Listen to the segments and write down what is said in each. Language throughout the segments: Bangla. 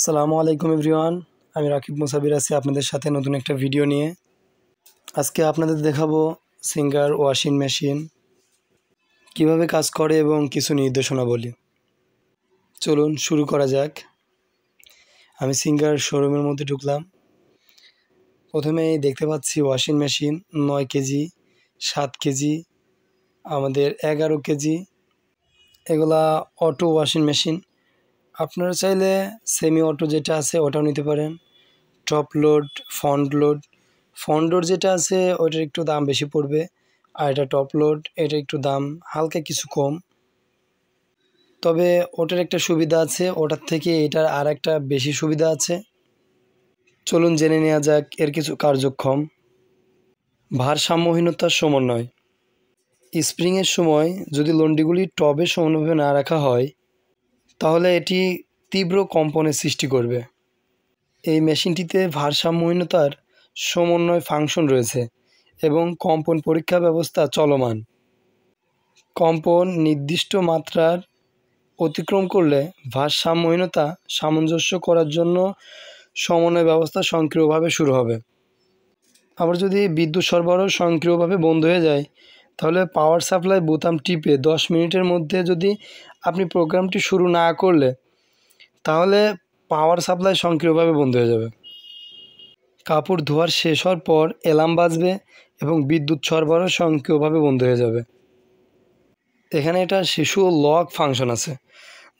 আসসালামু আলাইকুম এভরিওয়ান। আমি রাকিব মুসাবির আছি আপনাদের সাথে নতুন একটা ভিডিও নিয়ে। আজকে আপনাদের দেখাবো সিঙ্গার ওয়াশিং মেশিন কিভাবে কাজ করে এবং কিছু নির্দেশনা বলি। চলুন শুরু করা যাক। আমি সিঙ্গার শোরুমের মধ্যে ঢুকলাম। প্রথমেই দেখতে পাচ্ছি ওয়াশিং মেশিন 9 কেজি, 7 কেজি, আমাদের 11 কেজি, এগুলা অটো ওয়াশিং মেশিন। আপনারা চাইলে সেমি অটো যেটা আছে ওটাও নিতে পারেন। টপ লোড, ফ্রন্ট লোড যেটা আছে ওইটার একটু দাম বেশি পড়বে, আর এটা টপ লোড, এটা একটু দাম হালকা কিছু কম। তবে ওটার একটা সুবিধা আছে, ওটার থেকে এটার আর একটা বেশি সুবিধা আছে। চলুন জেনে নেওয়া যাক এর কিছু কার্যক্ষম। ভারসাম্যহীনতার সমন্বয়। স্প্রিংয়ের সময় যদি লন্ডিগুলি টবে সমানভাবে না রাখা হয় তাহলে এটি তীব্র কম্পনের সৃষ্টি করবে। এই মেশিনটিতে ভারসাম্যহীনতার সমন্বয় ফাংশন রয়েছে এবং কম্পন পরীক্ষা ব্যবস্থা চলমান। কম্পন নির্দিষ্ট মাত্রার অতিক্রম করলে ভারসাম্যহীনতা সামঞ্জস্য করার জন্য সমন্বয় ব্যবস্থা স্বয়ংক্রিয়ভাবে শুরু হবে। আবার যদি বিদ্যুৎ সরবরাহ স্বয়ংক্রিয়ভাবে বন্ধ হয়ে যায় তাহলে পাওয়ার সাপ্লাই বোতাম টিপে 10 মিনিটের মধ্যে যদি আপনি প্রোগ্রামটি শুরু না করলে তাহলে পাওয়ার সাপ্লাই স্বয়ংক্রিয়ভাবে বন্ধ হয়ে যাবে। কাপড় ধোয়ার শেষ হওয়ার পর অ্যালার্ম বাজবে এবং বিদ্যুৎ সরবরাহ স্বয়ংক্রিয়ভাবে বন্ধ হয়ে যাবে। এখানে এটা শিশু লক ফাংশন আছে,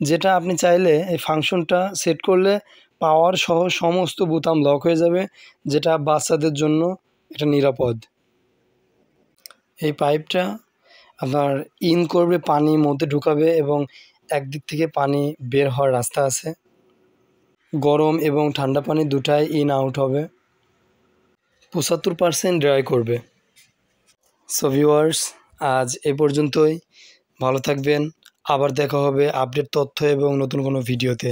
যেটা আপনি চাইলে এই ফাংশনটা সেট করলে পাওয়ার সহ সমস্ত বোতাম লক হয়ে যাবে, যেটা বাচ্চাদের জন্য এটা নিরাপদ। এই পাইপটা আপনার ইন করবে, পানি মধ্যে ঢুকাবে এবং একদিক থেকে পানি বের হওয়ার রাস্তা আছে। গরম এবং ঠান্ডা পানি দুটাই ইন আউট হবে। 75% ড্রাই করবে। সো ভিউয়ার্স, আজ এ পর্যন্তই। ভালো থাকবেন। আবার দেখা হবে আপডেট তথ্য এবং নতুন কোনো ভিডিওতে।